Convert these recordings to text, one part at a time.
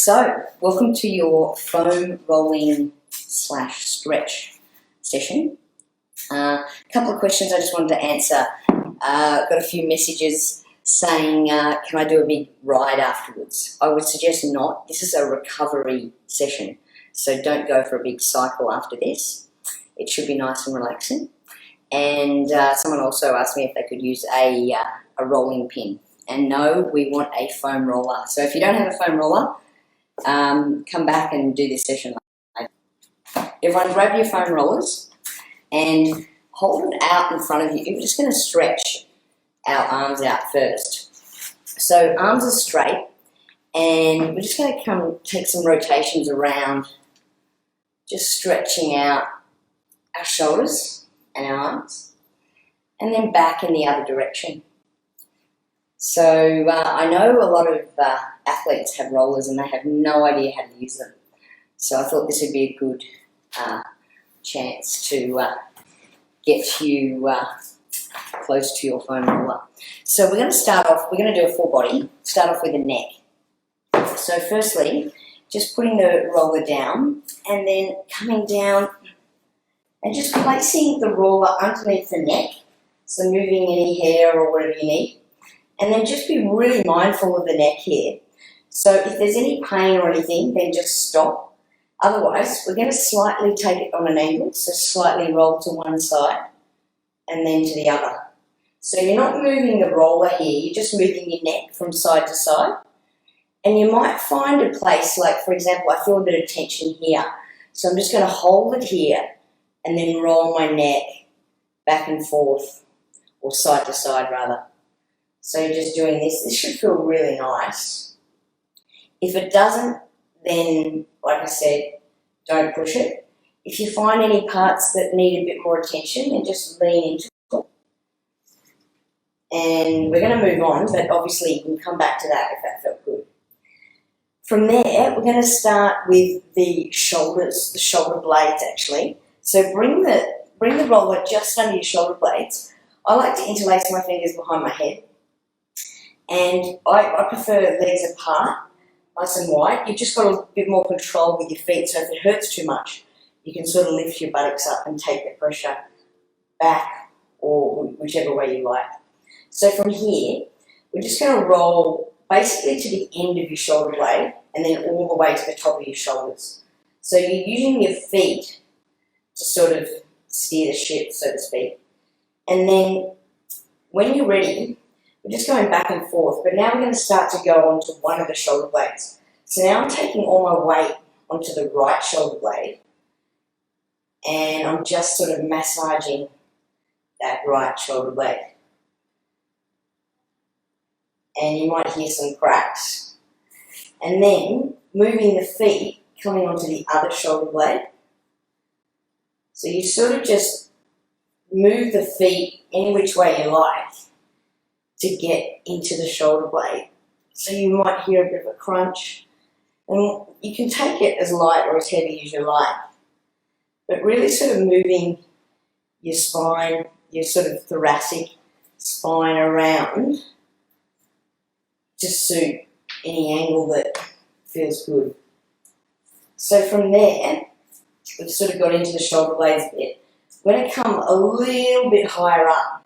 So, welcome to your foam rolling / stretch session. A couple of questions I just wanted to answer. Got a few messages saying, can I do a big ride afterwards? I would suggest not. This is a recovery session, so don't go for a big cycle after this. It should be nice and relaxing. And someone also asked me if they could use a rolling pin. And no, we want a foam roller. So if you don't have a foam roller, come back and do this session later. Everyone grab your foam rollers and hold it out in front of you. We're just going to stretch our arms out first. So arms are straight, and we're just going to take some rotations around, just stretching out our shoulders and our arms, and then back in the other direction. So I know a lot of athletes have rollers and they have no idea how to use them. So I thought this would be a good chance to get you close to your foam roller. So we're going to start off, we're going to do a full body, start off with the neck. So firstly, just putting the roller down and then coming down and just placing the roller underneath the neck. So moving any hair or whatever you need. And then just be really mindful of the neck here. So if there's any pain or anything, then just stop. Otherwise, we're going to slightly take it on an angle, so slightly roll to one side and then to the other. So you're not moving the roller here, you're just moving your neck from side to side. And you might find a place, like for example, I feel a bit of tension here. So I'm just going to hold it here and then roll my neck back and forth, or side to side rather. So you're just doing this. This should feel really nice. If it doesn't, then, like I said, don't push it. If you find any parts that need a bit more attention, then just lean into it. And we're going to move on, but obviously you can come back to that if that felt good. From there, we're going to start with the shoulders, the shoulder blades actually. So bring the roller just under your shoulder blades. I like to interlace my fingers behind my head. And I prefer legs apart, nice and wide. You've just got a bit more control with your feet, so if it hurts too much, you can sort of lift your buttocks up and take the pressure back, or whichever way you like. So from here, we're just going to roll basically to the end of your shoulder blade and then all the way to the top of your shoulders. So you're using your feet to sort of steer the ship, so to speak. And then when you're ready, we're just going back and forth, but now we're going to start to go onto one of the shoulder blades. So now I'm taking all my weight onto the right shoulder blade, and I'm just sort of massaging that right shoulder blade. And you might hear some cracks. And then moving the feet, coming onto the other shoulder blade. So you sort of just move the feet any which way you like to get into the shoulder blade. So you might hear a bit of a crunch, and you can take it as light or as heavy as you like, but really sort of moving your spine, your sort of thoracic spine around to suit any angle that feels good. So from there, we've sort of got into the shoulder blades a bit. We're going to come a little bit higher up.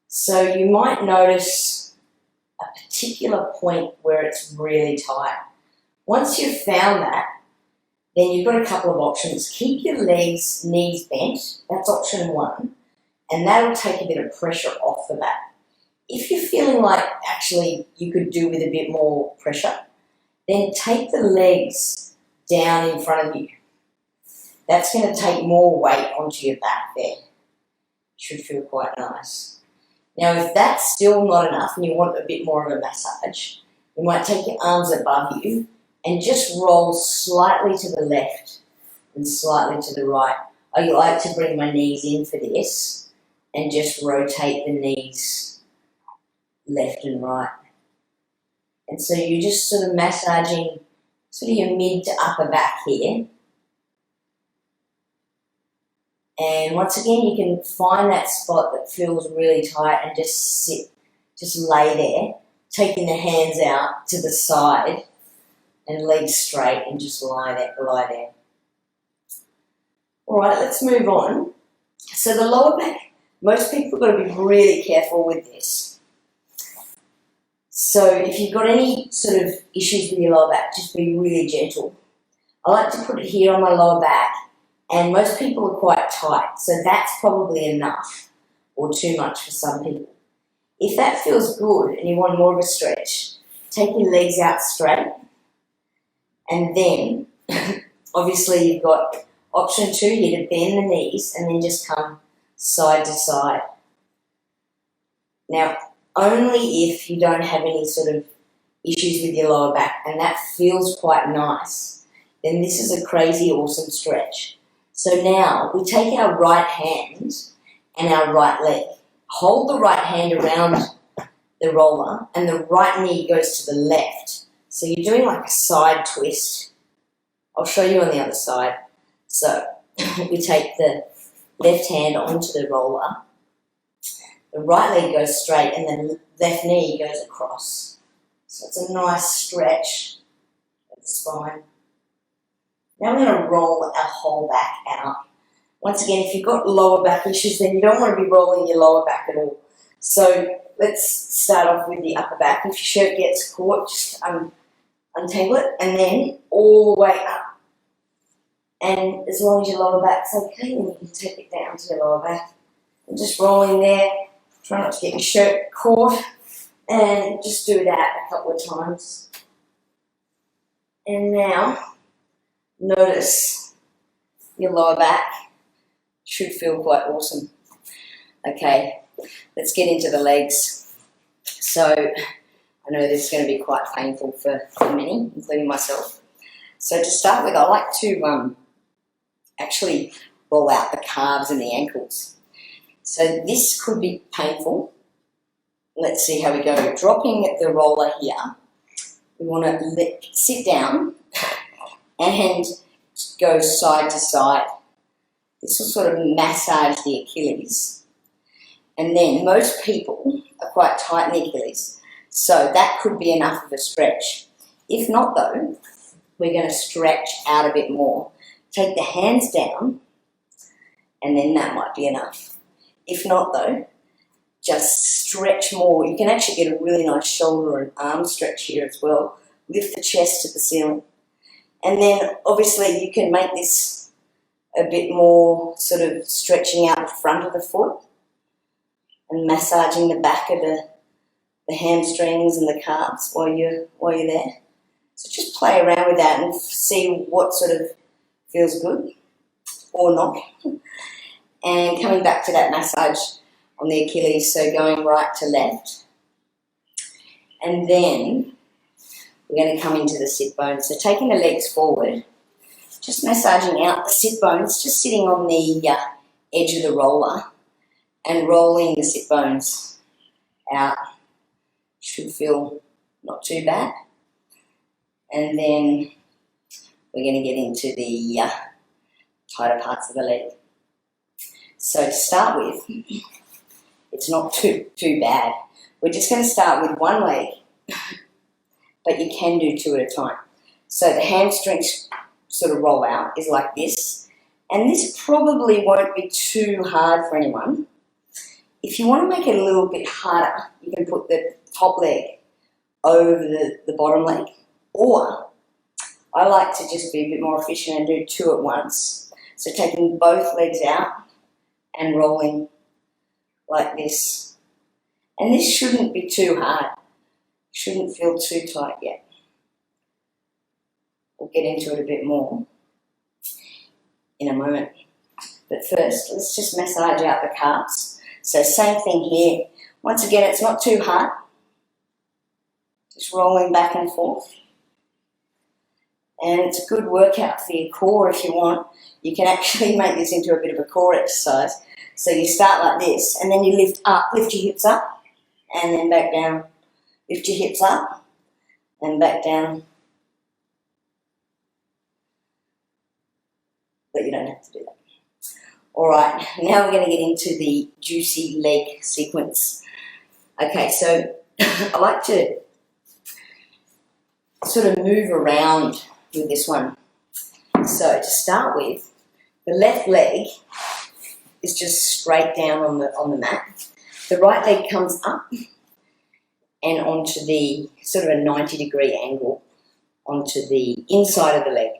So you might notice a particular point where it's really tight. Once you've found that, then you've got a couple of options. Keep your legs, knees bent, that's option one, and that'll take a bit of pressure off the back. If you're feeling like actually you could do with a bit more pressure, then take the legs down in front of you. That's going to take more weight onto your back there. Should feel quite nice. Now, if that's still not enough and you want a bit more of a massage, you might take your arms above you and just roll slightly to the left and slightly to the right. I like to bring my knees in for this and just rotate the knees left and right. And so you're just sort of massaging sort of your mid to upper back here. And once again, you can find that spot that feels really tight and just sit, just lay there, taking the hands out to the side and legs straight, and just lie there. All right, let's move on. So the lower back, most people have got to be really careful with this. So if you've got any sort of issues with your lower back, just be really gentle. I like to put it here on my lower back, and most people are quite tight, so that's probably enough or too much for some people. If that feels good and you want more of a stretch, take your legs out straight, and then obviously you've got option 2 here to bend the knees and then just come side to side. Now, only if you don't have any sort of issues with your lower back and that feels quite nice, then this is a crazy awesome stretch. So now we take our right hand and our right leg. Hold the right hand around the roller and the right knee goes to the left. So you're doing like a side twist. I'll show you on the other side. So we take the left hand onto the roller, the right leg goes straight and the left knee goes across. So it's a nice stretch of the spine. Now we're going to roll our whole back out. Once again, if you've got lower back issues, then you don't want to be rolling your lower back at all. So let's start off with the upper back. If your shirt gets caught, just untangle it and then all the way up. And as long as your lower back's okay, then you can take it down to your lower back. And just rolling there. Try not to get your shirt caught. And just do that a couple of times. And now, notice your lower back should feel quite awesome. Okay, let's get into the legs. So, I know this is going to be quite painful for many, including myself. So to start with, I like to actually roll out the calves and the ankles. So this could be painful. Let's see how we go. Dropping the roller here, we want to sit down and go side to side. This will sort of massage the Achilles. And then most people are quite tight in the Achilles, so that could be enough of a stretch. If not though, we're going to stretch out a bit more. Take the hands down, and then that might be enough. If not though, just stretch more. You can actually get a really nice shoulder and arm stretch here as well. Lift the chest to the ceiling. And then obviously you can make this a bit more sort of stretching out the front of the foot and massaging the back of the hamstrings and the calves while you're there. So just play around with that and see what sort of feels good or not. And coming back to that massage on the Achilles, so going right to left. And then we're going to come into the sit bones. So taking the legs forward, just massaging out the sit bones, just sitting on the edge of the roller and rolling the sit bones out. Should feel not too bad. And then we're going to get into the tighter parts of the leg. So to start with, it's not too bad. We're just going to start with one leg, but you can do 2 at a time. So the hamstrings sort of roll out is like this, and this probably won't be too hard for anyone. If you want to make it a little bit harder, you can put the top leg over the bottom leg, or I like to just be a bit more efficient and do 2 at once. So taking both legs out and rolling like this. And this shouldn't be too hard. Shouldn't feel too tight yet. We'll get into it a bit more in a moment. But first, let's just massage out the calves. So same thing here. Once again, it's not too hard. Just rolling back and forth. And it's a good workout for your core if you want. You can actually make this into a bit of a core exercise. So you start like this, and then you lift up, lift your hips up, and then back down. Lift your hips up, and back down. But you don't have to do that. All right, now we're going to get into the juicy leg sequence. Okay, so I like to sort of move around with this one. So to start with, the left leg is just straight down on the mat. The right leg comes up and onto the sort of a 90-degree angle onto the inside of the leg.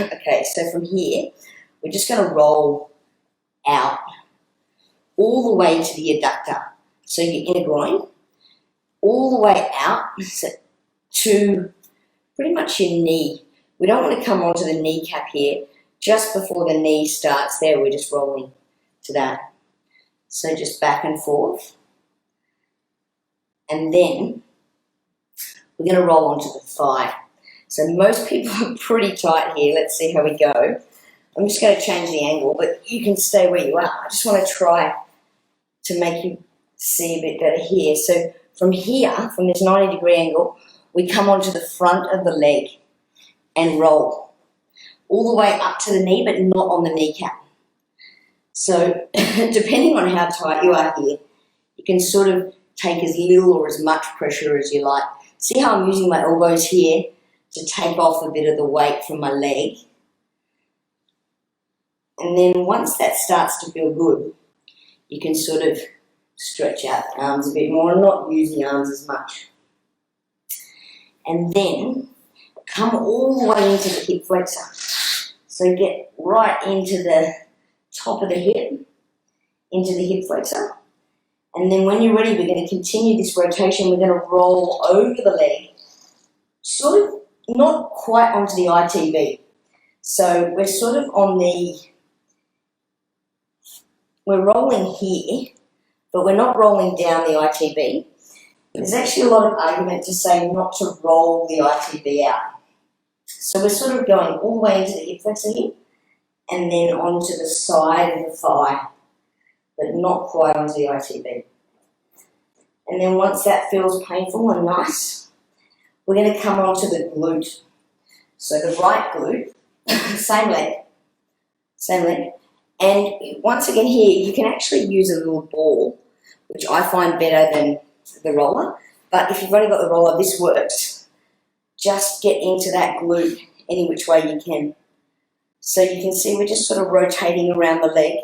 Okay, so from here, we're just going to roll out all the way to the adductor, so your inner groin, all the way out to pretty much your knee. We don't want to come onto the kneecap here. Just before the knee starts there, we're just rolling to that. So just back and forth. And then we're going to roll onto the thigh. So most people are pretty tight here. Let's see how we go. I'm just going to change the angle, but you can stay where you are. I just want to try to make you see a bit better here. So from here, from this 90-degree angle, we come onto the front of the leg and roll all the way up to the knee, but not on the kneecap. So depending on how tight you are here, you can sort of take as little or as much pressure as you like. See how I'm using my elbows here to take off a bit of the weight from my leg. And then once that starts to feel good, you can sort of stretch out the arms a bit more and not use the arms as much. And then come all the way into the hip flexor. So get right into the top of the hip, into the hip flexor. And then when you're ready, we're going to continue this rotation. We're going to roll over the leg, sort of not quite onto the ITB. So we're sort of on the, we're rolling here, but we're not rolling down the ITB. There's actually a lot of argument to say not to roll the ITB out. So we're sort of going all the way into the hip flexor here, and then onto the side of the thigh, but not quite onto the ITB. And then once that feels painful and nice, we're going to come onto the glute. So the right glute, same leg. And once again here, you can actually use a little ball, which I find better than the roller. But if you've only got the roller, this works. Just get into that glute any which way you can. So you can see we're just sort of rotating around the leg.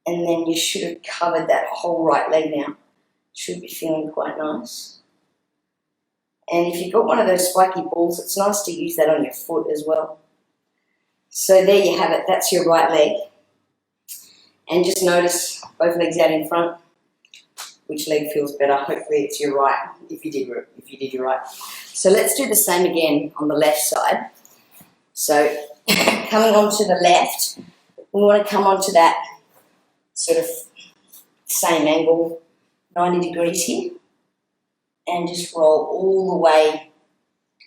And then you should have covered that whole right leg now. Should be feeling quite nice. And if you've got one of those spiky balls, it's nice to use that on your foot as well. So there you have it, that's your right leg. And just notice both legs out in front. Which leg feels better? Hopefully it's your right, if you did your right. So let's do the same again on the left side. So coming onto the left, we want to come onto that sort of same angle, 90 degrees here, and just roll all the way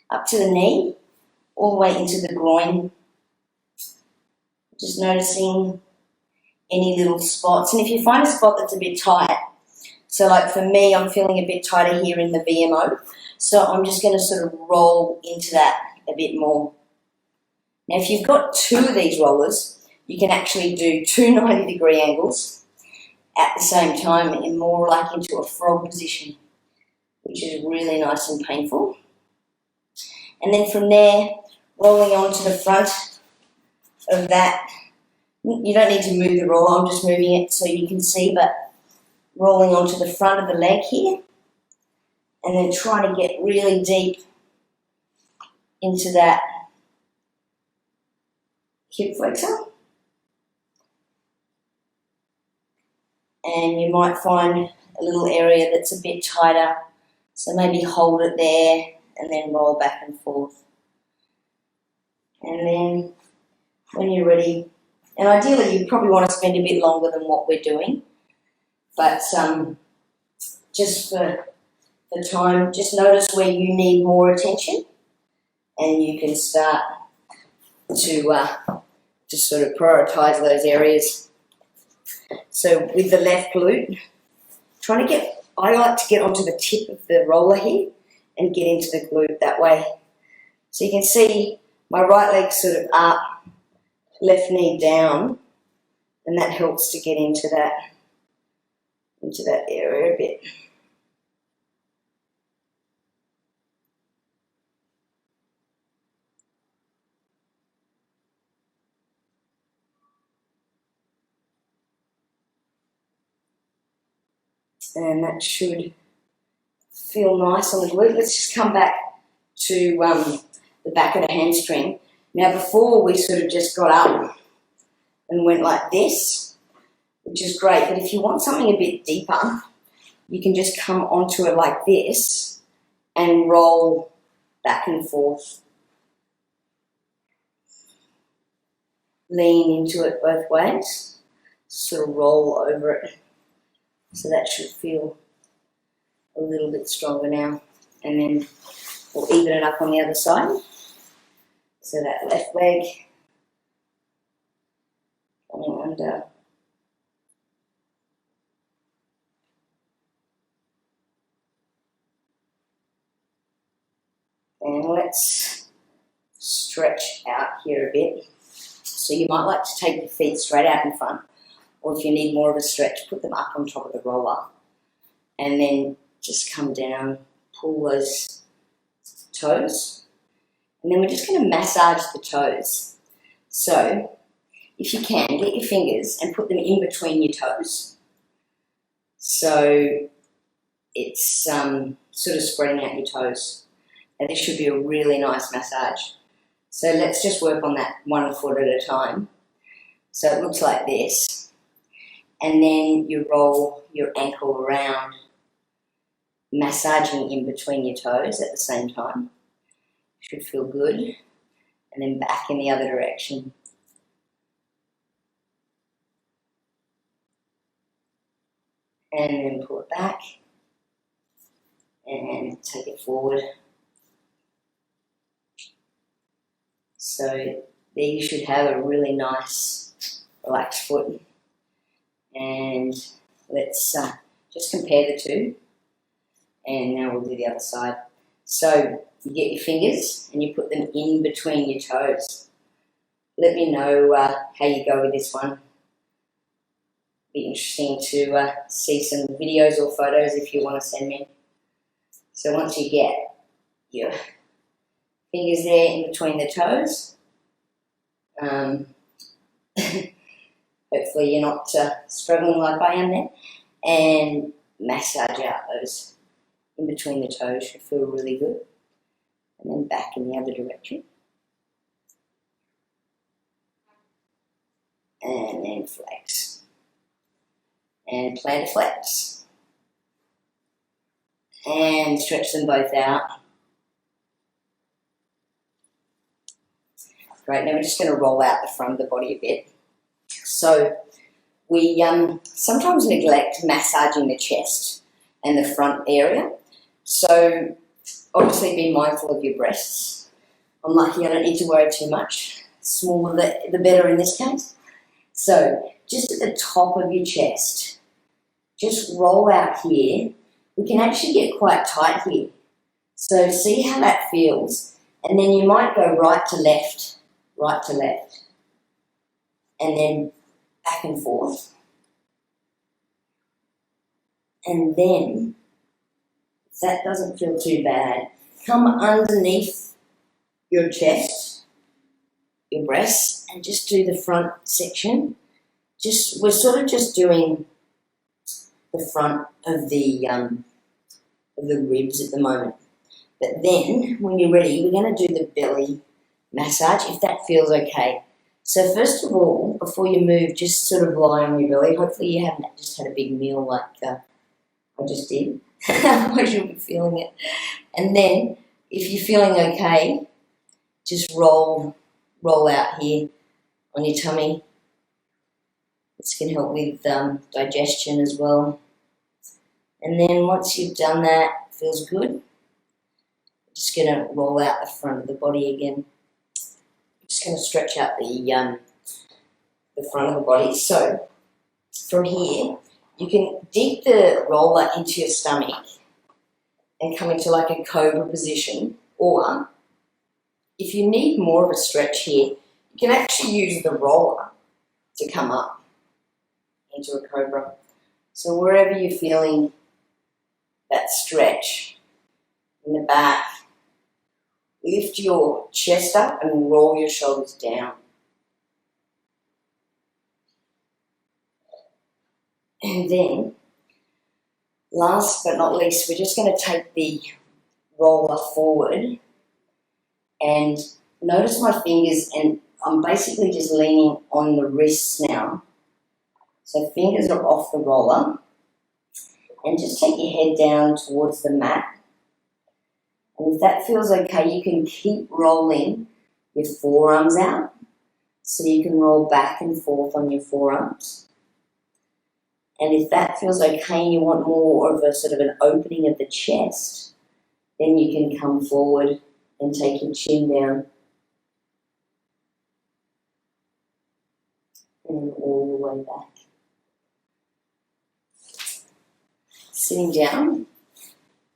up to the knee, all the way into the groin. Just noticing any little spots. And if you find a spot that's a bit tight, so like for me, I'm feeling a bit tighter here in the VMO, so I'm just going to sort of roll into that a bit more. Now if you've got two of these rollers, you can actually do two 90-degree angles at the same time and more like into a frog position, which is really nice and painful. And then from there, rolling onto the front of that. You don't need to move the roller, I'm just moving it so you can see, but rolling onto the front of the leg here, and then trying to get really deep into that hip flexor. And you might find a little area that's a bit tighter, so maybe hold it there and then roll back and forth. And then when you're ready, and ideally you probably want to spend a bit longer than what we're doing, but just for the time, just notice where you need more attention, and you can start to just sort of prioritise those areas. So with the left glute, I like to get onto the tip of the roller here and get into the glute that way. So you can see my right leg sort of up, left knee down, and that helps to get into that area a bit. And that should feel nice on the glute. Let's just come back to the back of the hamstring. Now before we sort of just got up and went like this, which is great, but if you want something a bit deeper, you can just come onto it like this and roll back and forth. Lean into it both ways, sort of roll over it. So that should feel a little bit stronger now. And then we'll even it up on the other side. So that left leg coming under. And let's stretch out here a bit. So you might like to take your feet straight out in front, or if you need more of a stretch, put them up on top of the roller. And then just come down, pull those toes. And then we're just going to massage the toes. So if you can, get your fingers and put them in between your toes. So it's sort of spreading out your toes. And this should be a really nice massage. So let's just work on that 1 foot at a time. So it looks like this. And then you roll your ankle around, massaging in between your toes at the same time. Should feel good. And then back in the other direction. And then pull it back. And take it forward. So there you should have a really nice relaxed foot. And let's just compare the two. And now we'll do the other side. So you get your fingers and you put them in between your toes. Let me know how you go with this one. Be interesting to see some videos or photos if you want to send me. So once you get your fingers there in between the toes, hopefully you're not struggling like I am there, and massage out those in between the toes. Should feel really good. And then back in the other direction. And then flex. And plantar flex. And stretch them both out. Great, now we're just going to roll out the front of the body a bit. So we sometimes neglect massaging the chest and the front area. So obviously be mindful of your breasts. I'm lucky I don't need to worry too much. Smaller the better in this case. So just at the top of your chest, just roll out here. We can actually get quite tight here. So see how that feels. And then you might go right to left, and then back and forth. And then, if that doesn't feel too bad, come underneath your chest, your breasts, and just do the front section. We're sort of just doing the front of the ribs at the moment. But then, when you're ready, we're going to do the belly massage, if that feels okay. So first of all, before you move, just sort of lie on your belly. Hopefully you haven't just had a big meal like I just did. Otherwise you'll be feeling it. And then, if you're feeling okay, just roll out here on your tummy. This can help with digestion as well. And then once you've done that, feels good, just going to roll out the front of the body again. Just going to stretch out the front of the body. So from here, you can dig the roller into your stomach and come into like a cobra position, or if you need more of a stretch here, you can actually use the roller to come up into a cobra. So wherever you're feeling that stretch in the back, lift your chest up and roll your shoulders down. And then Last but not least, we're just going to take the roller forward and notice my fingers, and I'm basically just leaning on the wrists now. So fingers are off the roller, and just take your head down towards the mat. And if that feels okay, you can keep rolling your forearms out. So you can roll back and forth on your forearms. And if that feels okay and you want more of a sort of an opening of the chest, then you can come forward and take your chin down. And all the way back. Sitting down,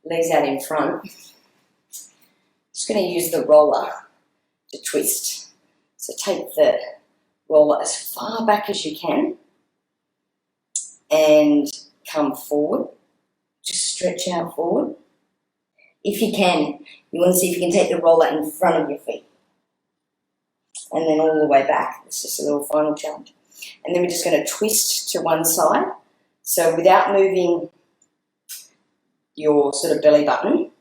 legs out in front. Just going to use the roller to twist. So take the roller as far back as you can and come forward. Just stretch out forward. If you can, you want to see if you can take the roller in front of your feet. And then all the way back. It's just a little final challenge. And then we're just going to twist to one side. So without moving your sort of belly button,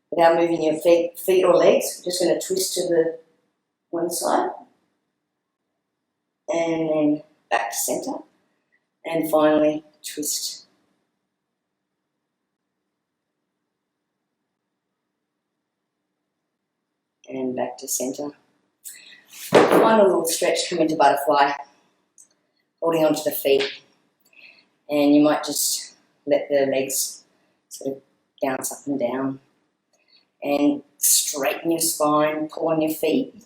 without moving your feet or legs, we're just going to twist to the one side. And then back to center. And finally, twist. And back to center. Final little stretch, come into butterfly, holding onto the feet. And you might just let the legs sort of bounce up and down. And straighten your spine, pull on your feet.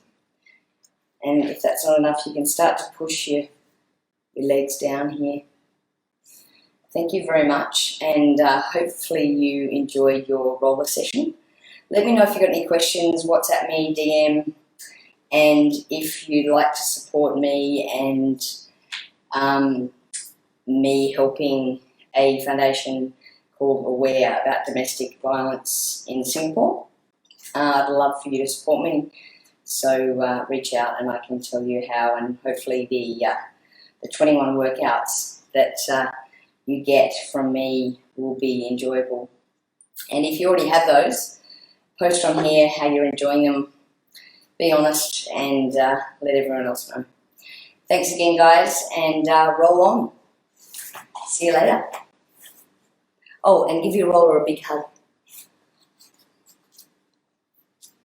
And if that's not enough, you can start to push your legs down here. Thank you very much, and hopefully you enjoyed your roller session. Let me know if you've got any questions, WhatsApp me, DM, and if you'd like to support me and me helping a foundation called Aware about domestic violence in Singapore. I'd love for you to support me, so reach out and I can tell you how, and hopefully the 21 workouts that you get from me will be enjoyable. And if you already have those, post on here how you're enjoying them, be honest, and let everyone else know. Thanks again, guys, and roll on. See you later. Oh, and give your roller a big hug.